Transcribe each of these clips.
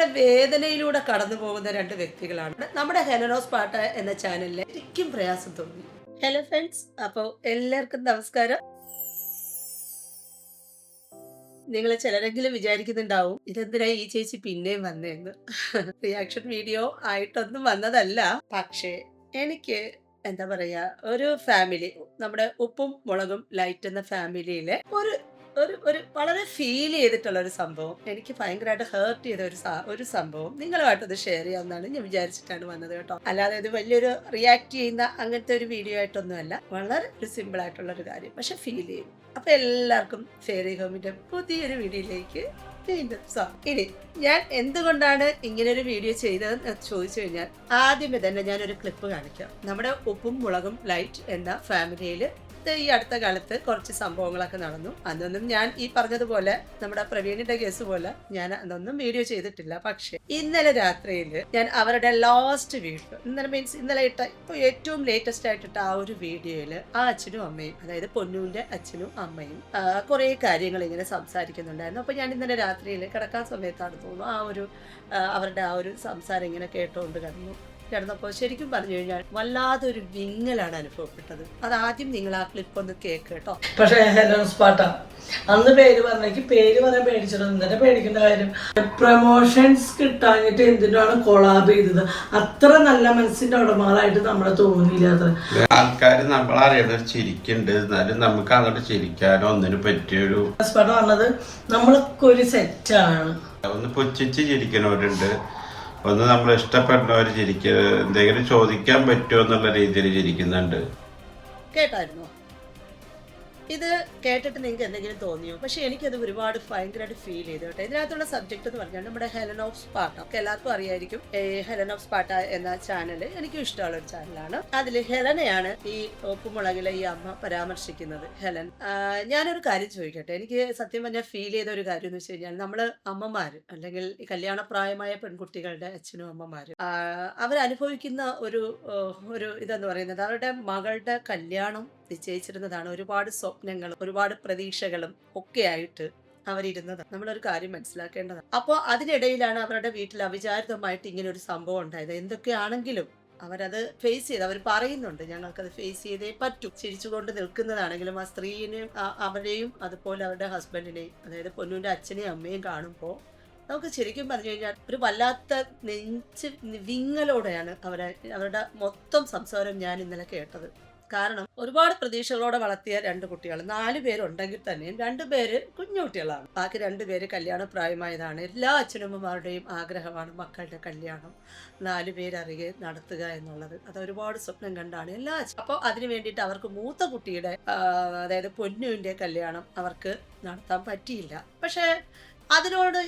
വളരെ വേദനയിലൂടെ കടന്നു പോകുന്ന രണ്ട് വ്യക്തികളാണ് നമ്മുടെ ഹെലനോസ് പാട്ട് എന്ന ചാനലിൽ ശരിക്കും പ്രയാസം തോന്നി. ഹലോ ഫ്രണ്ട്സ്, അപ്പോൾ എല്ലാവർക്കും നമസ്കാരം. നിങ്ങൾ ചിലരെങ്കിലും വിചാരിക്കുന്നുണ്ടാവും ഇതെന്തിനാ ഈ ചേച്ചി പിന്നെയും വന്നേന്ന്. റിയാക്ഷൻ വീഡിയോ ആയിട്ടൊന്നും വന്നതല്ല. പക്ഷേ എനിക്ക് എന്താ പറയാ, ഒരു ഫാമിലി, നമ്മുടെ ഉപ്പും മുളകും ലൈറ്റ് എന്ന ഫാമിലിയിലെ ഒരു ഒരു ഒരു വളരെ ഫീൽ ചെയ്തിട്ടുള്ള ഒരു സംഭവം, എനിക്ക് ഭയങ്കരമായിട്ട് ഹേർട്ട് ചെയ്ത ഒരു സംഭവം നിങ്ങളുമായിട്ടത് ഷെയർ ചെയ്യാവുന്നതാണ് ഞാൻ വിചാരിച്ചിട്ടാണ് വന്നത് കേട്ടോ. അല്ലാതെ ഇത് വലിയൊരു റിയാക്ട് ചെയ്യുന്ന അങ്ങനത്തെ ഒരു വീഡിയോ ആയിട്ടൊന്നുമല്ല, വളരെ ഒരു സിമ്പിൾ ആയിട്ടുള്ള ഒരു കാര്യം, പക്ഷെ ഫീൽ ചെയ്യും. അപ്പൊ എല്ലാവർക്കും ഫെയറി ഹോമിന്റെ പുതിയൊരു വീഡിയോയിലേക്ക് വീണ്ടും സ്വാഗതം. ഇനി ഞാൻ എന്തുകൊണ്ടാണ് ഇങ്ങനൊരു വീഡിയോ ചെയ്തതെന്ന് ചോദിച്ചു കഴിഞ്ഞാൽ, ആദ്യമേ തന്നെ ഞാനൊരു ക്ലിപ്പ് കാണിക്കാം. നമ്മുടെ ഉപ്പും മുളകും ലൈറ്റ് എന്ന ഫാമിലിയിൽ ഈ അടുത്ത കാലത്ത് കുറച്ച് സംഭവങ്ങളൊക്കെ നടന്നു. അന്നൊന്നും ഞാൻ ഈ പറഞ്ഞതുപോലെ നമ്മുടെ പ്രവീണിന്റെ കേസ് പോലെ ഞാൻ അന്നൊന്നും വീഡിയോ ചെയ്തിട്ടില്ല. പക്ഷെ ഇന്നലെ രാത്രിയിൽ ഞാൻ അവരുടെ ലാസ്റ്റ് വീഡിയോ, ഇന്നലെ ഇട്ട ഇപ്പൊ ഏറ്റവും ലേറ്റസ്റ്റ് ആയിട്ടിട്ട ആ ഒരു വീഡിയോയില് ആ അച്ഛനും അമ്മയും, അതായത് പൊന്നൂന്റെ അച്ഛനും അമ്മയും കുറെ കാര്യങ്ങൾ ഇങ്ങനെ സംസാരിക്കുന്നുണ്ടായിരുന്നു. അപ്പൊ ഞാൻ ഇന്നലെ രാത്രിയിൽ കിടക്കാൻ സമയത്താണ് തോന്നുന്നു അവരുടെ ആ ഒരു സംസാരം ഇങ്ങനെ കേട്ടോണ്ട് കിടന്നപ്പോൾ ശരിക്കും പറഞ്ഞു കഴിഞ്ഞാൽ വല്ലാതൊരു വിങ്ങലാണ് അനുഭവപ്പെട്ടത്. അതാദ്യം നിങ്ങൾ ആ ക്ലിപ്പ് ഒന്ന് കേക്ക് കേട്ടോ. പക്ഷേ ഹെലനോസ് പാട്ട അന്ന് പേര് പറഞ്ഞേക്ക് പേര് പറയാൻ പേടിച്ചിട്ട് ഇന്നലെ പേടിക്കേണ്ട കാര്യം, പ്രൊമോഷൻസ് കിട്ടാഞ്ഞിട്ട് എന്തിനാണ് കൊളാബ് ചെയ്തത്. അത്ര നല്ല മനസ്സിന്റെ ഉടമകളായിട്ട് നമ്മളെ തോന്നിയില്ല. അത്ര ആൾക്കാർ നമ്മളറിയുന്നത് ചിരിക്കുന്നുണ്ട്, എന്നാലും നമുക്ക് അങ്ങോട്ട് ചിരിക്കാനോ ഒന്നിനു പറ്റിയൊരു പാട്ട പറഞ്ഞത് നമ്മളൊക്കെ ഒരു സെറ്റാണ്. ഒന്ന് പുച്ഛിച്ച് ചിരിക്കുന്നവരുണ്ട്, ഒന്ന് നമ്മൾ ഇഷ്ടപ്പെടുന്നവർ എന്തെങ്കിലും ചോദിക്കാൻ പറ്റുമോ എന്നുള്ള രീതിയിൽ ചിരിക്കുന്നുണ്ട്. കേട്ടായിരുന്നോ? ഇത് കേട്ടിട്ട് നിങ്ങൾക്ക് എന്തെങ്കിലും തോന്നിയോ? പക്ഷെ എനിക്കത് ഒരുപാട് ഭയങ്കരമായിട്ട് ഫീൽ ചെയ്തു കേട്ടോ. ഇതിനകത്തുള്ള സബ്ജക്ട് എന്ന് പറഞ്ഞാൽ നമ്മുടെ ഹെലൻ ഓഫ് സ്പാർട്ട, എല്ലാവർക്കും അറിയായിരിക്കും. ഹെലൻ ഓഫ് സ്പാർട്ട എന്ന ചാനല് എനിക്കും ഇഷ്ടമുള്ള ഒരു ചാനലാണ്. അതിൽ ഹെലനെയാണ് ഈ ഉപ്പുമുളകിലെ ഈ അമ്മ പരാമർശിക്കുന്നത്. ഹെലൻ, ഞാനൊരു കാര്യം ചോദിക്കട്ടെ. എനിക്ക് സത്യം പറഞ്ഞാൽ ഫീൽ ചെയ്ത ഒരു കാര്യം എന്ന് വെച്ച് കഴിഞ്ഞാൽ, നമ്മള് അമ്മമാര് അല്ലെങ്കിൽ ഈ കല്യാണപ്രായമായ പെൺകുട്ടികളുടെ അച്ഛനും അമ്മമാരും അവരനുഭവിക്കുന്ന ഒരു ഇതെന്ന് പറയുന്നത്, അവരുടെ മകളുടെ കല്യാണം നിശ്ചയിച്ചിരുന്നതാണ്. ഒരുപാട് സ്വപ്നങ്ങളും ഒരുപാട് പ്രതീക്ഷകളും ഒക്കെ ആയിട്ട് അവരിരുന്നത്. നമ്മളൊരു കാര്യം മനസ്സിലാക്കേണ്ടതാണ്. അപ്പോൾ അതിനിടയിലാണ് അവരുടെ വീട്ടിൽ അവിചാരിതമായിട്ട് ഇങ്ങനെ ഒരു സംഭവം ഉണ്ടായത്. എന്തൊക്കെയാണെങ്കിലും അവരത് ഫേസ് ചെയ്ത്, അവർ പറയുന്നുണ്ട് ഞങ്ങൾക്കത് ഫേസ് ചെയ്തേ പറ്റൂ. ചിരിച്ചുകൊണ്ട് നിൽക്കുന്നതാണെങ്കിലും ആ സ്ത്രീനെയും അവരെയും അതുപോലെ അവരുടെ ഹസ്ബൻഡിനെയും, അതായത് പൊന്നൂന്റെ അച്ഛനെയും അമ്മയും കാണുമ്പോൾ നമുക്ക് ശരിക്കും പറഞ്ഞു കഴിഞ്ഞാൽ ഒരു വല്ലാത്ത നെഞ്ച് വിങ്ങലോടെയാണ് അവരുടെ മൊത്തം സംസാരം ഞാൻ ഇന്നലെ കേട്ടത്. കാരണം ഒരുപാട് പ്രതീക്ഷകളോടെ വളർത്തിയ രണ്ട് കുട്ടികൾ, 4 പേരുണ്ടെങ്കിൽ തന്നെയും 2 പേര് കുഞ്ഞുകുട്ടികളാണ്, ബാക്കി 2 പേര് കല്യാണപ്രായമായതാണ്. എല്ലാ അച്ഛനമ്മമാരുടെയും ആഗ്രഹമാണ് മക്കളുടെ കല്യാണം 4 പേരറിയെ നടത്തുക എന്നുള്ളത്. അത് ഒരുപാട് സ്വപ്നം കണ്ടാണ് എല്ലാ അപ്പോൾ അതിനു വേണ്ടിയിട്ട് അവർക്ക് മൂത്ത കുട്ടിയുടെ അതായത് പൊന്നുവിന്റെ കല്യാണം അവർക്ക് നടത്താൻ പറ്റിയില്ല. പക്ഷേ അതിനോട്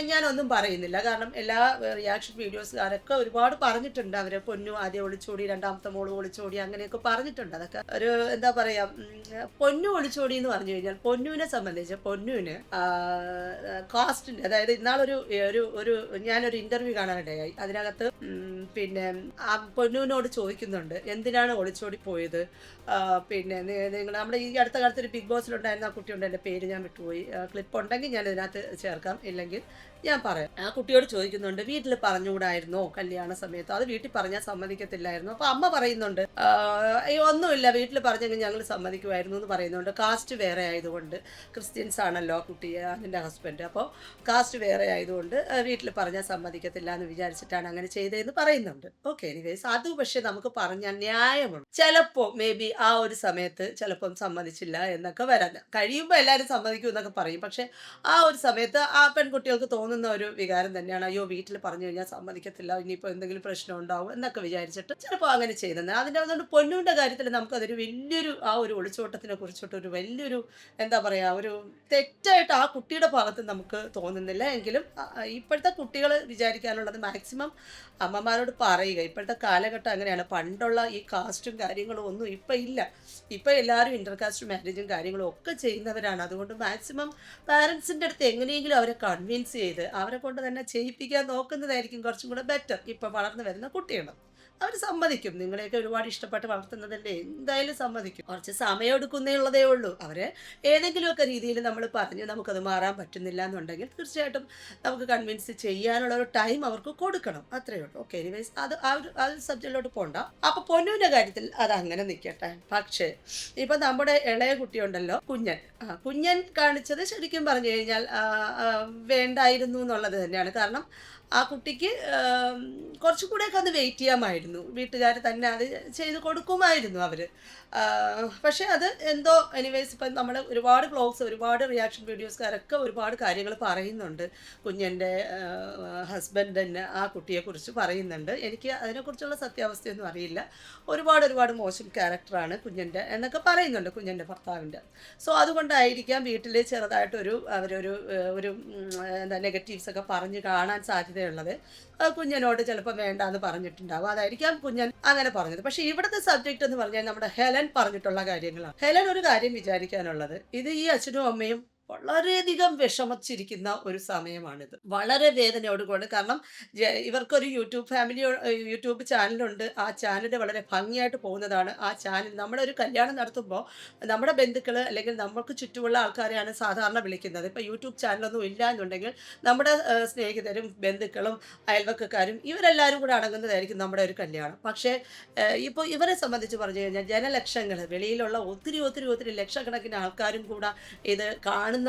ഞാനൊന്നും പറയുന്നില്ല. കാരണം എല്ലാ റിയാക്ഷൻ വീഡിയോസുകാരൊക്കെ ഒരുപാട് പറഞ്ഞിട്ടുണ്ട്. അവര് പൊന്നു ആദ്യം ഒളിച്ചോടി, രണ്ടാമത്തെ മോള് ഒളിച്ചോടി, അങ്ങനെയൊക്കെ പറഞ്ഞിട്ടുണ്ട്. അതൊക്കെ ഒരു എന്താ പറയാ, പൊന്നു ഒളിച്ചോടി എന്ന് പറഞ്ഞു കഴിഞ്ഞാൽ പൊന്നുവിനെ സംബന്ധിച്ച് പൊന്നുവിന് കാസ്റ്റിന്റെ, അതായത് ഇന്നാളൊരു ഞാനൊരു ഇന്റർവ്യൂ കാണാനിടയായി. അതിനകത്ത് പിന്നെ പൊന്നുവിനോട് ചോദിക്കുന്നുണ്ട് എന്തിനാണ് ഒളിച്ചോടി പോയത്. പിന്നെ നിങ്ങൾ നമ്മുടെ ഈ അടുത്ത കാലത്ത് ഒരു ബിഗ് ബോസിലുണ്ടായിരുന്ന ആ കുട്ടിയുണ്ട്, എൻ്റെ പേര് ഞാൻ വിട്ടുപോയി. ക്ലിപ്പ് ഉണ്ടെങ്കിൽ ഞാൻ ഇതിനകത്ത് ചേർക്കാം, ഇല്ലെങ്കിൽ ഞാൻ പറയാം. ആ കുട്ടിയോട് ചോദിക്കുന്നുണ്ട് വീട്ടിൽ പറഞ്ഞുകൂടായിരുന്നോ കല്യാണ സമയത്ത്, അത് വീട്ടിൽ പറഞ്ഞാൽ സമ്മതിക്കത്തില്ലായിരുന്നു. അപ്പൊ അമ്മ പറയുന്നുണ്ട് ഒന്നുമില്ല, വീട്ടിൽ പറഞ്ഞെങ്കിൽ ഞങ്ങൾ സമ്മതിക്കുമായിരുന്നു എന്ന് പറയുന്നുണ്ട്. കാസ്റ്റ് വേറെ ആയതുകൊണ്ട്, ക്രിസ്ത്യൻസ് ആണല്ലോ കുട്ടിയെ അതിൻ്റെ ഹസ്ബൻഡ്, അപ്പോൾ കാസ്റ്റ് വേറെ ആയതുകൊണ്ട് വീട്ടിൽ പറഞ്ഞാൽ സമ്മതിക്കത്തില്ല എന്ന് വിചാരിച്ചിട്ടാണ് അങ്ങനെ ചെയ്തതെന്ന് പറയുന്നുണ്ട്. ഓക്കെ, എനിവേസ് അത് പക്ഷെ നമുക്ക് പറഞ്ഞാൽ ന്യായമുണ്ട്. ചിലപ്പോൾ മേ ബി ആ ഒരു സമയത്ത് ചിലപ്പം സമ്മതിച്ചില്ല എന്നൊക്കെ വരാൻ കഴിയുമ്പോൾ എല്ലാവരും സമ്മതിക്കും എന്നൊക്കെ പറയും. പക്ഷെ ആ ഒരു സമയത്ത് ആ പെൺകുട്ടികൾക്ക് തോന്നുന്ന ഒരു വികാരം തന്നെയാണ്, അയ്യോ വീട്ടിൽ പറഞ്ഞു കഴിഞ്ഞാൽ സമ്മതിക്കത്തില്ല, ഇനിയിപ്പോൾ എന്തെങ്കിലും പ്രശ്നം ഉണ്ടാവും എന്നൊക്കെ വിചാരിച്ചിട്ട് ചിലപ്പോൾ അങ്ങനെ ചെയ്തത്. അതിൻ്റെ അതുകൊണ്ട് പൊന്നൂൻ്റെ കാര്യത്തിൽ നമുക്കതൊരു വലിയൊരു ആ ഒരു ഒളിച്ചോട്ടത്തിനെ കുറിച്ചിട്ടൊരു വലിയൊരു എന്താ പറയുക, ഒരു തെറ്റായിട്ട് ആ കുട്ടിയുടെ ഭാഗത്ത് നമുക്ക് തോന്നുന്നില്ല. എങ്കിലും ഇപ്പോഴത്തെ കുട്ടികൾ വിചാരിക്കാനുള്ളത് മാക്സിമം അമ്മമാരോട് പറയുക. ഇപ്പോഴത്തെ കാലഘട്ടം അങ്ങനെയാണ്. പണ്ടുള്ള ഈ കാസ്റ്റും കാര്യങ്ങളും ഒന്നും ഇപ്പം ഇല്ല. ഇപ്പം എല്ലാവരും ഇന്റർകാസ്റ്റ് മാരേജും കാര്യങ്ങളും ഒക്കെ ചെയ്യുന്നവരാണ്. അതുകൊണ്ട് മാക്സിമം പാരൻസിൻ്റെ അടുത്ത് എങ്ങനെയെങ്കിലും അവരെ കൺവിൻസ് ചെയ്ത് അവരെ കൊണ്ട് തന്നെ ചെയ്യിപ്പിക്കാൻ നോക്കുന്നതായിരിക്കും കുറച്ചും കൂടെ ബെറ്റർ ഇപ്പം വളർന്നു വരുന്ന കുട്ടികൾ. അവർ സമ്മതിക്കും. നിങ്ങളെയൊക്കെ ഒരുപാട് ഇഷ്ടപ്പെട്ട് വളർത്തുന്നതല്ലേ, എന്തായാലും സമ്മതിക്കും. കുറച്ച് സമയം എടുക്കുന്നേ ഉള്ളൂ. അവരെ ഏതെങ്കിലുമൊക്കെ രീതിയിൽ നമ്മൾ പറഞ്ഞ് നമുക്കത് മാറാൻ പറ്റുന്നില്ല എന്നുണ്ടെങ്കിൽ തീർച്ചയായിട്ടും നമുക്ക് കൺവിൻസ് ചെയ്യാനുള്ള ഒരു ടൈം അവർക്ക് കൊടുക്കണം. അത്രയേ ഉള്ളൂ. ഓക്കെ, എനിവേസ് ആ ഒരു സബ്ജക്റ്റിലോട്ട് പോകണ്ട. അപ്പോൾ പൊന്നുവിൻ്റെ കാര്യത്തിൽ അത് അങ്ങനെ നിൽക്കട്ടെ. പക്ഷേ ഇപ്പം നമ്മുടെ ഇളയ കുട്ടിയുണ്ടല്ലോ, കുഞ്ഞൻ കാണിച്ചത് ശരിക്കും പറഞ്ഞു കഴിഞ്ഞാൽ വേണ്ടായിരുന്നു എന്നുള്ളത് തന്നെയാണ്. കാരണം ആ കുട്ടിക്ക് കുറച്ചുകൂടെയൊക്കെ അത് വെയിറ്റ് ചെയ്യാമായിരുന്നു. വീട്ടുകാർ തന്നെ അത് ചെയ്ത് കൊടുക്കുമായിരുന്നു അവർ. പക്ഷേ അത് എന്തോ എനിവേസ് ഇപ്പം നമ്മൾ ഒരുപാട് വ്ളോഗ്സ്, ഒരുപാട് റിയാക്ഷൻ വീഡിയോസുകാരൊക്കെ ഒരുപാട് കാര്യങ്ങൾ പറയുന്നുണ്ട്. കുഞ്ഞൻ്റെ ഹസ്ബൻഡ് തന്നെ ആ കുട്ടിയെക്കുറിച്ച് പറയുന്നുണ്ട്. എനിക്ക് അതിനെക്കുറിച്ചുള്ള സത്യാവസ്ഥയൊന്നും അറിയില്ല. ഒരുപാട് മോശം ക്യാരക്ടറാണ് കുഞ്ഞൻ്റെ എന്നൊക്കെ പറയുന്നുണ്ട്, കുഞ്ഞൻ്റെ ഭർത്താവിൻ്റെ. സോ അതുകൊണ്ടായിരിക്കാം വീട്ടിൽ ചെറുതായിട്ടൊരു അവരൊരു എന്താ നെഗറ്റീവ്സൊക്കെ പറഞ്ഞ് കാണാൻ സാധ്യതയുള്ളത്. കുഞ്ഞനോട് ചിലപ്പോൾ വേണ്ടാന്ന് പറഞ്ഞിട്ടുണ്ടാവും. അതായിരിക്കാം കുഞ്ഞൻ അങ്ങനെ പറഞ്ഞത്. പക്ഷേ ഇവിടുത്തെ സബ്ജക്റ്റ് എന്ന് പറഞ്ഞാൽ നമ്മുടെ ഹെലൻ പറഞ്ഞിട്ടുള്ള കാര്യങ്ങളാണ്. ഹെലൻ ഒരു കാര്യം വിചാരിക്കാനുള്ളത്, ഇത് ഈ അച്ഛനും അമ്മയും വളരെയധികം വിഷമിച്ചിരിക്കുന്ന ഒരു സമയമാണിത്. വളരെ വേദനയോടുകൂടി. കാരണം ഇവർക്കൊരു യൂട്യൂബ് ചാനലുണ്ട്. ആ ചാനൽ വളരെ ഭംഗിയായിട്ട് പോകുന്നതാണ്. ആ ചാനൽ നമ്മളൊരു കല്യാണം നടത്തുമ്പോൾ നമ്മുടെ ബന്ധുക്കൾ അല്ലെങ്കിൽ നമുക്ക് ചുറ്റുമുള്ള ആൾക്കാരെയാണ് സാധാരണ വിളിക്കുന്നത്. ഇപ്പോൾ യൂട്യൂബ് ചാനലൊന്നും ഇല്ല എന്നുണ്ടെങ്കിൽ നമ്മുടെ സ്നേഹിതരും ബന്ധുക്കളും അയൽവക്കക്കാരും ഇവരെല്ലാവരും കൂടെ അടങ്ങുന്നതായിരിക്കും നമ്മുടെ ഒരു കല്യാണം. പക്ഷേ ഇപ്പോൾ ഇവരെ സംബന്ധിച്ച് പറഞ്ഞു കഴിഞ്ഞാൽ ജനലക്ഷങ്ങൾ, വെളിയിലുള്ള ഒത്തിരി ലക്ഷക്കണക്കിന് ആൾക്കാരും കൂടെ ഇത് കാണുന്നതാണ്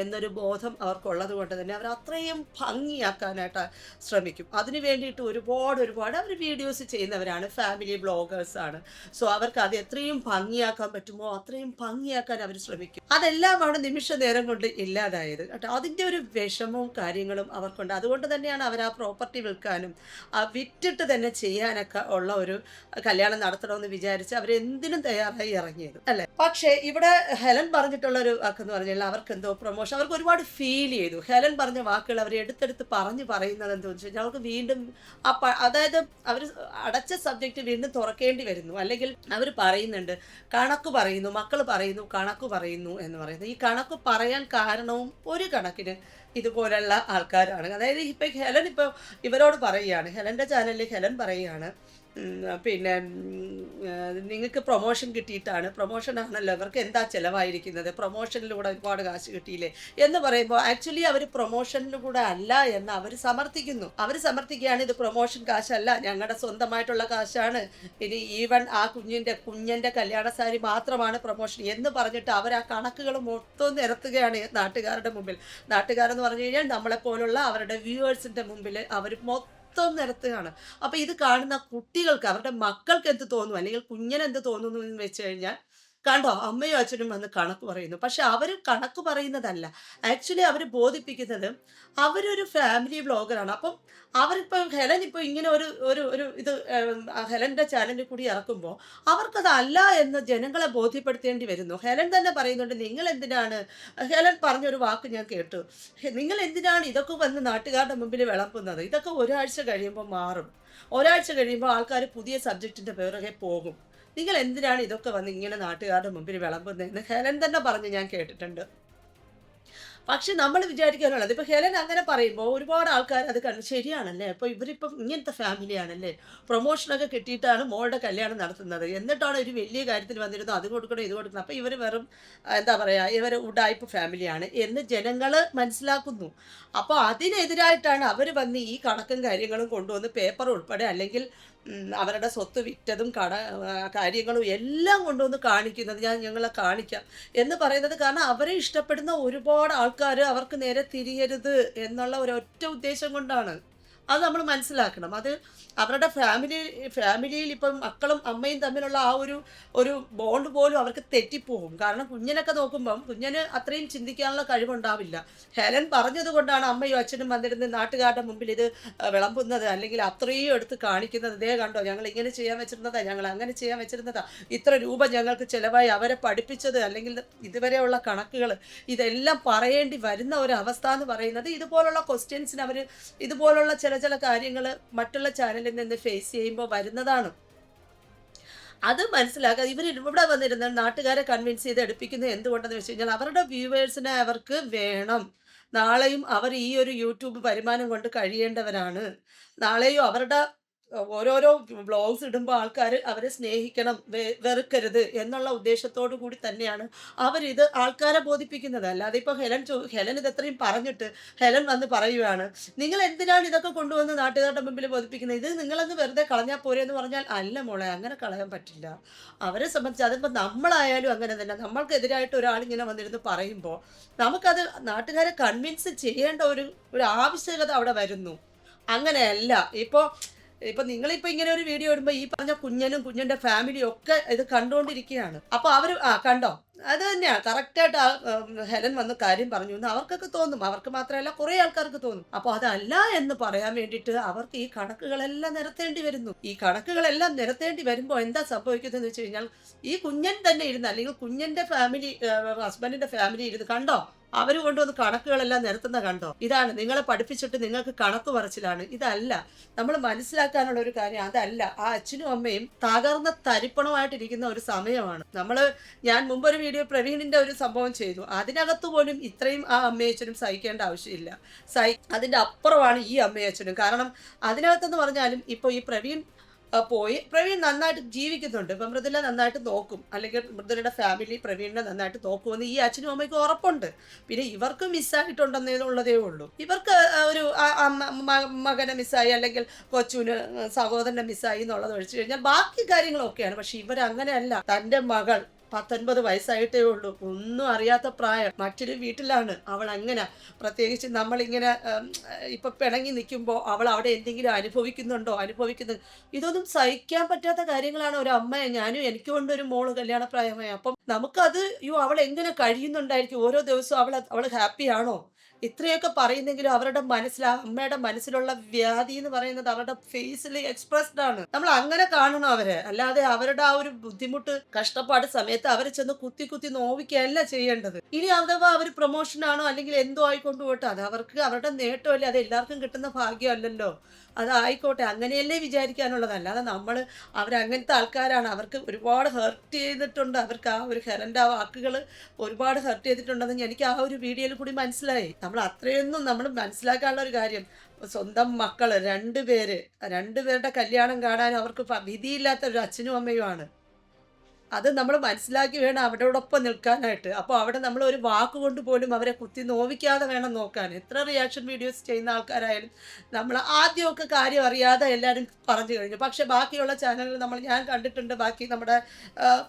എന്നൊരു ബോധം അവർക്കുള്ളത് കൊണ്ട് തന്നെ അവർ അത്രയും ഭംഗിയാക്കാനായിട്ട് ശ്രമിക്കും. അതിന് വേണ്ടിയിട്ട് ഒരുപാട് അവർ വീഡിയോസ് ചെയ്യുന്നവരാണ്, ഫാമിലി ബ്ലോഗേഴ്സാണ്. സോ അവർക്ക് അത് എത്രയും ഭംഗിയാക്കാൻ പറ്റുമോ അത്രയും ഭംഗിയാക്കാൻ അവർ ശ്രമിക്കും. അതെല്ലാമാണ് നിമിഷ നേരം കൊണ്ട് ഇല്ലാതായത് കേട്ടോ. അതിൻ്റെ ഒരു വിഷമവും കാര്യങ്ങളും അവർക്കുണ്ട്. അതുകൊണ്ട് തന്നെയാണ് അവർ ആ പ്രോപ്പർട്ടി വിൽക്കാനും വിറ്റിട്ട് തന്നെ ചെയ്യാനൊക്കെ ഉള്ള ഒരു കല്യാണം നടത്തണമെന്ന് വിചാരിച്ച് അവരെന്തിനും തയ്യാറായി ഇറങ്ങിയത് അല്ലേ. പക്ഷേ ഇവിടെ ഹെലൻ പറഞ്ഞിട്ടുള്ളൊരു വാക്കെന്ന് പറഞ്ഞാൽ അവർക്ക് എന്തോ പ്രൊമോഷൻ, അവർക്ക് ഒരുപാട് ഫീൽ ചെയ്തു. ഹെലൻ പറഞ്ഞ വാക്കുകൾ അവർ എടുത്തെടുത്ത് പറയുന്നത് എന്താണെന്ന് വെച്ച് കഴിഞ്ഞാൽ അവർക്ക് വീണ്ടും അതായത് അവർ അടച്ച സബ്ജക്റ്റ് വീണ്ടും തുറക്കേണ്ടി വരുന്നു. അല്ലെങ്കിൽ അവർ പറയുന്നുണ്ട്, കണക്ക് പറയുന്നു, മക്കൾ പറയുന്നു, കണക്ക് പറയുന്നു എന്ന് പറയുന്നത്. ഈ കണക്ക് പറയാൻ കാരണവും ഒരു കണക്കിന് ഇതുപോലുള്ള ആൾക്കാരാണ്. അതായത് ഇപ്പം ഹെലൻ ഇവരോട് പറയുകയാണ്, ഹെലൻ്റെ ചാനലിൽ ഹെലൻ പറയുകയാണ്, പിന്നെ നിങ്ങൾക്ക് പ്രൊമോഷൻ കിട്ടിയിട്ടാണ്, പ്രൊമോഷനാണല്ലോ ഇവർക്ക് എന്താ ചിലവായിരിക്കുന്നത്, പ്രൊമോഷനിലൂടെ ഒരുപാട് കാശ് കിട്ടിയില്ലേ എന്ന് പറയുമ്പോൾ ആക്ച്വലി അവർ പ്രൊമോഷനിലൂടെ അല്ല എന്ന് അവർ സമർത്ഥിക്കുകയാണ്. ഇത് പ്രൊമോഷൻ കാശല്ല, ഞങ്ങളുടെ സ്വന്തമായിട്ടുള്ള കാശാണ്. ഇനി ഈവൻ ആ കുഞ്ഞൻ്റെ കല്യാണ സാരി മാത്രമാണ് പ്രൊമോഷൻ എന്ന് പറഞ്ഞിട്ട് അവർ ആ കണക്കുകൾ മൊത്തം നിരത്തുകയാണ് നാട്ടുകാരുടെ മുമ്പിൽ. നാട്ടുകാരെന്ന് പറഞ്ഞു കഴിഞ്ഞാൽ നമ്മളെപ്പോലുള്ള അവരുടെ വ്യൂവേഴ്സിൻ്റെ മുമ്പിൽ അവർ മൊത്തം നിരത്തുകയാണ്. അപ്പോൾ ഇത് കാണുന്ന കുട്ടികൾക്ക്, അവരുടെ മക്കൾക്ക് എന്ത് തോന്നും, അല്ലെങ്കിൽ കുഞ്ഞിനെന്ത് തോന്നുന്നു എന്ന് വെച്ച് കഴിഞ്ഞാൽ, കണ്ടോ അമ്മയും അച്ഛനും വന്ന് കണക്ക് പറയുന്നു. പക്ഷെ അവർ കണക്ക് പറയുന്നതല്ല, ആക്ച്വലി അവർ ബോധിപ്പിക്കുന്നത് അവരൊരു ഫാമിലി വ്ളോഗറാണ്. അപ്പം ഹെലൻ ഇപ്പോൾ ഇങ്ങനെ ഒരു ഇത് ഹെലൻ്റെ ചാനലിൽ കൂടി ഇറക്കുമ്പോൾ അവർക്കതല്ല എന്ന് ജനങ്ങളെ ബോധ്യപ്പെടുത്തേണ്ടി വരുന്നു. ഹെലൻ തന്നെ പറയുന്നുണ്ട്, നിങ്ങൾ എന്തിനാണ്, ഹെലൻ പറഞ്ഞൊരു വാക്ക് ഞാൻ കേട്ടു, നിങ്ങൾ എന്തിനാണ് ഇതൊക്കെ വന്ന് നാട്ടുകാരുടെ മുമ്പിൽ വിളമ്പുന്നത്, ഇതൊക്കെ ഒരാഴ്ച കഴിയുമ്പോൾ മാറും, ഒരാഴ്ച കഴിയുമ്പോൾ ആൾക്കാർ പുതിയ സബ്ജക്റ്റിൻ്റെ പിറകെ പോകും, നിങ്ങൾ എന്തിനാണ് ഇതൊക്കെ വന്ന് ഇങ്ങനെ നാട്ടുകാരുടെ മുമ്പിൽ വിളമ്പുന്നതെന്ന് ഹെലൻ തന്നെ പറഞ്ഞ് ഞാൻ കേട്ടിട്ടുണ്ട്. പക്ഷെ നമ്മൾ വിചാരിക്കാനുള്ളത്, ഇപ്പോൾ ഹെലൻ അങ്ങനെ പറയുമ്പോൾ ഒരുപാട് ആൾക്കാർ അത് കണ്ടു, ശരിയാണല്ലേ, അപ്പോൾ ഇവരിപ്പം ഇങ്ങനത്തെ ഫാമിലിയാണല്ലേ, പ്രൊമോഷനൊക്കെ കിട്ടിയിട്ടാണ് മോളുടെ കല്യാണം നടത്തുന്നത്, എന്നിട്ടാണ് ഒരു വലിയ കാര്യത്തിന് വന്നിരുന്നത്, അത് കൊടുക്കണം ഇത് കൊടുക്കണം, അപ്പോൾ ഇവർ വെറും എന്താ പറയുക, ഇവർ ഉഡായ്പ ഫാമിലിയാണ് എന്ന് ജനങ്ങൾ മനസ്സിലാക്കുന്നു. അപ്പോൾ അതിനെതിരായിട്ടാണ് അവർ വന്ന് ഈ കണക്കും കാര്യങ്ങളും കൊണ്ടുവന്ന് പേപ്പർ ഉൾപ്പെടെ, അല്ലെങ്കിൽ അവരുടെ സ്വത്ത് വിറ്റതും കാര്യങ്ങളും എല്ലാം കൊണ്ടുവന്ന് കാണിക്കുന്നത്, ഞങ്ങളെ കാണിക്കാം എന്ന് പറയുന്നത്. കാരണം അവരെ ഇഷ്ടപ്പെടുന്ന ഒരുപാട് ആൾക്കാർ അവർക്ക് നേരെ തിരിയരുത് എന്നുള്ള ഒരൊറ്റ ഉദ്ദേശം കൊണ്ടാണ്. അത് നമ്മൾ മനസ്സിലാക്കണം. അത് അവരുടെ ഫാമിലിയിൽ ഇപ്പം മക്കളും അമ്മയും തമ്മിലുള്ള ആ ഒരു ബോണ്ട് പോലും അവർക്ക് തെറ്റിപ്പോകും. കാരണം കുഞ്ഞിനൊക്കെ നോക്കുമ്പം കുഞ്ഞിന് അത്രയും ചിന്തിക്കാനുള്ള കഴിവുണ്ടാവില്ല. ഹെലൻ പറഞ്ഞത് കൊണ്ടാണ് അമ്മയും അച്ഛനും വന്നിരുന്ന് നാട്ടുകാരുടെ മുമ്പിൽ ഇത് വിളമ്പുന്നത്, അല്ലെങ്കിൽ അത്രയും എടുത്ത് കാണിക്കുന്നത്. ഇതേ കണ്ടോ, ഞങ്ങൾ ഇങ്ങനെ ചെയ്യാൻ വെച്ചിരുന്നതാ, ഞങ്ങൾ അങ്ങനെ ചെയ്യാൻ വെച്ചിരുന്നതാ, ഇത്ര രൂപ ഞങ്ങൾക്ക് ചിലവായി, അവരെ പഠിപ്പിച്ചത്, അല്ലെങ്കിൽ ഇതുവരെയുള്ള കണക്കുകൾ, ഇതെല്ലാം പറയേണ്ടി വരുന്ന ഒരവസ്ഥ എന്ന് പറയുന്നത് ഇതുപോലുള്ള ക്വസ്റ്റ്യൻസിന് അവർ ഇതുപോലുള്ള ചില കാര്യങ്ങൾ മറ്റുള്ള ചാനലിൽ നിന്ന് ഫേസ് ചെയ്യുമ്പോൾ വരുന്നതാണ്. അത് മനസ്സിലാക്കുക. ഇവർ ഇവിടെ വന്നിരുന്ന നാട്ടുകാരെ കൺവിൻസ് ചെയ്ത് എടുപ്പിക്കുന്നത് എന്തുകൊണ്ടെന്ന് വെച്ച് കഴിഞ്ഞാൽ അവരുടെ വ്യൂവേഴ്സിനെ അവർക്ക് വേണം. നാളെയും അവർ ഈ ഒരു യൂട്യൂബ് വരുമാനം കൊണ്ട് കഴിയേണ്ടവരാണ്. നാളെയും അവരുടെ ഓരോരോ വ്ളോഗ്സ് ഇടുമ്പോൾ ആൾക്കാർ അവരെ സ്നേഹിക്കണം, വെറുക്കരുത് എന്നുള്ള ഉദ്ദേശത്തോടു കൂടി തന്നെയാണ് അവരിത് ആൾക്കാരെ ബോധിപ്പിക്കുന്നത്. അല്ലാതെ ഇപ്പോൾ ഹെലൻ ഇത് എത്രയും പറഞ്ഞിട്ട് ഹെലൻ വന്ന് പറയുകയാണ്, നിങ്ങൾ എന്തിനാണ് ഇതൊക്കെ കൊണ്ടുവന്ന് നാട്ടുകാരുടെ മുമ്പിൽ ബോധിപ്പിക്കുന്നത്, ഇത് നിങ്ങളങ്ങ് വെറുതെ കളഞ്ഞാൽ പോരെ എന്ന് പറഞ്ഞാൽ അല്ല മോളെ, അങ്ങനെ കളയാൻ പറ്റില്ല. അവരെ സംബന്ധിച്ച് അതിപ്പോൾ നമ്മളായാലും അങ്ങനെ തന്നെ, നമ്മൾക്കെതിരായിട്ട് ഒരാളിങ്ങനെ വന്നിരുന്ന് പറയുമ്പോൾ നമുക്കത് നാട്ടുകാരെ കൺവിൻസ് ചെയ്യേണ്ട ഒരു ആവശ്യകത അവിടെ വരുന്നു. അങ്ങനെയല്ല ഇപ്പൊ നിങ്ങളിപ്പോൾ ഇങ്ങനെ ഒരു വീഡിയോ ഇടുമ്പോൾ ഈ പറഞ്ഞ കുഞ്ഞനും കുഞ്ഞിൻ്റെ ഫാമിലിയും ഒക്കെ ഇത് കണ്ടുകൊണ്ടിരിക്കുകയാണ്. അപ്പോൾ അവർ കണ്ടോ, അത് തന്നെയാണ് കറക്റ്റായിട്ട് ഹെലൻ വന്ന് കാര്യം പറഞ്ഞു എന്ന് അവർക്കൊക്കെ തോന്നും. അവർക്ക് മാത്രമല്ല കുറേ ആൾക്കാർക്ക് തോന്നും. അപ്പോൾ അതല്ല എന്ന് പറയാൻ വേണ്ടിയിട്ട് അവർക്ക് ഈ കണക്കുകളെല്ലാം നിരത്തേണ്ടി വരുന്നു. ഈ കണക്കുകളെല്ലാം നിരത്തേണ്ടി വരുമ്പോൾ എന്താ സംഭവിക്കുന്നതെന്ന് വെച്ച് കഴിഞ്ഞാൽ, ഈ കുഞ്ഞൻ തന്നെ ഇരുന്ന്, അല്ലെങ്കിൽ കുഞ്ഞിൻ്റെ ഫാമിലി, ഹസ്ബൻഡിൻ്റെ ഫാമിലി ഇരുന്ന് കണ്ടോ, അവർ കൊണ്ടുവന്ന് കണക്കുകളെല്ലാം നിരത്തുന്ന കണ്ടോ, ഇതാണ് നിങ്ങളെ പഠിപ്പിച്ചിട്ട് നിങ്ങൾക്ക് കണക്ക് പറച്ചിലാണ്. ഇതല്ല നമ്മൾ മനസ്സിലാക്കാനുള്ള ഒരു കാര്യം, അതല്ല. ആ അച്ഛനും അമ്മയും തകർന്ന തരിപ്പണമായിട്ടിരിക്കുന്ന ഒരു സമയമാണ്. ഞാൻ മുമ്പൊരു വീഡിയോ പ്രവീണിന്റെ ഒരു സംഭവം ചെയ്തു, അതിനകത്ത് പോലും ഇത്രയും ആ അമ്മയച്ഛനും സഹിക്കേണ്ട ആവശ്യമില്ല. അതിന്റെ അപ്പുറമാണ് ഈ അമ്മയച്ഛനും. കാരണം അതിനകത്തെന്ന് പറഞ്ഞാലും ഇപ്പോൾ ഈ പ്രവീൺ നന്നായിട്ട് ജീവിക്കുന്നുണ്ട്. ഇപ്പം മൃദുല നന്നായിട്ട് നോക്കും, അല്ലെങ്കിൽ മൃദുലയുടെ ഫാമിലി പ്രവീണിനെ നന്നായിട്ട് നോക്കുമെന്ന് ഈ അച്ഛനും അമ്മയ്ക്കും ഉറപ്പുണ്ട്. പിന്നെ ഇവർക്ക് മിസ്സായിട്ടുണ്ടെന്നുള്ളതേ ഉള്ളൂ. ഇവർക്ക് ഒരു മകനെ മിസ്സായി, അല്ലെങ്കിൽ കൊച്ചുവിന് സഹോദരനെ മിസ്സായി എന്നുള്ളത് ഒഴിച്ചു കഴിഞ്ഞാൽ ബാക്കി കാര്യങ്ങളൊക്കെയാണ്. പക്ഷെ ഇവരങ്ങനെയല്ല. തൻ്റെ മകൾ 19 വയസ്സായിട്ടേ ഉള്ളൂ, ഒന്നും അറിയാത്ത പ്രായം, മറ്റൊരു വീട്ടിലാണ് അവൾ. അങ്ങനെ പ്രത്യേകിച്ച് നമ്മളിങ്ങനെ ഇപ്പം പിണങ്ങി നിൽക്കുമ്പോൾ അവൾ അവിടെ എന്തെങ്കിലും അനുഭവിക്കുന്നത്, ഇതൊന്നും സഹിക്കാൻ പറ്റാത്ത കാര്യങ്ങളാണ്. ഒരു അമ്മയെ, എനിക്കും ഉണ്ട് ഒരു മോള് കല്യാണപ്രായമായി. അപ്പം നമുക്കത് അവൾ എങ്ങനെ കഴിയുന്നുണ്ടായിരിക്കും ഓരോ ദിവസവും, അവൾ ഹാപ്പിയാണോ? ഇത്രയൊക്കെ പറയുന്നെങ്കിലും അവരുടെ അമ്മയുടെ മനസ്സിലുള്ള വ്യാധി എന്ന് പറയുന്നത് അവരുടെ ഫേസിൽ എക്സ്പ്രസ്ഡ് ആണ്. നമ്മൾ അങ്ങനെ കാണണം അവരെ, അല്ലാതെ അവരുടെ ആ ഒരു ബുദ്ധിമുട്ട് കഷ്ടപ്പാട് സമയത്ത് അവരെ ചെന്ന് കുത്തി നോവിക്കുകയല്ല ചെയ്യേണ്ടത്. ഇനി അഥവാ അവർ പ്രൊമോഷനാണോ അല്ലെങ്കിൽ എന്തോ ആയിക്കൊണ്ട് പോട്ടെ, അത് അവരുടെ നേട്ടമല്ലേ, അത് എല്ലാവർക്കും കിട്ടുന്ന ഭാഗ്യമല്ലല്ലോ. അതായിക്കോട്ടെ, അങ്ങനെയല്ലേ വിചാരിക്കാനുള്ളത്. അല്ലാതെ അവരങ്ങനത്തെ ആൾക്കാരാണ്, അവർക്ക് ഒരുപാട് ഹെർട്ട് ചെയ്തിട്ടുണ്ട്. അവർക്ക് ആ ഒരു ഹെലൻ്റെ വാക്കുകൾ ഒരുപാട് ഹെർട്ട് ചെയ്തിട്ടുണ്ടെന്ന് എനിക്ക് ആ ഒരു വീഡിയോയിൽ കൂടി മനസ്സിലായി. അത്രയൊന്നും നമ്മൾ മനസ്സിലാക്കാനുള്ള ഒരു കാര്യം, സ്വന്തം മക്കൾ രണ്ടുപേരുടെ കല്യാണം കാണാൻ അവർക്ക് വിധിയില്ലാത്ത ഒരു അച്ഛനും അമ്മയുമാണ്. അത് നമ്മൾ മനസ്സിലാക്കി വേണം അവരോടൊപ്പം നിൽക്കാനായിട്ട്. അപ്പോൾ അവിടെ നമ്മൾ ഒരു വാക്കുകൊണ്ട് പോലും അവരെ കുത്തി നോവിക്കാതെ വേണം നോക്കാൻ. എത്ര റിയാക്ഷൻ വീഡിയോസ് ചെയ്യുന്ന ആൾക്കാരായാലും നമ്മൾ ആദ്യമൊക്കെ കാര്യം അറിയാതെ എല്ലാവരും പറഞ്ഞു കഴിഞ്ഞു. പക്ഷേ ബാക്കിയുള്ള ചാനലുകൾ ഞാൻ കണ്ടിട്ടുണ്ട്, ബാക്കി നമ്മുടെ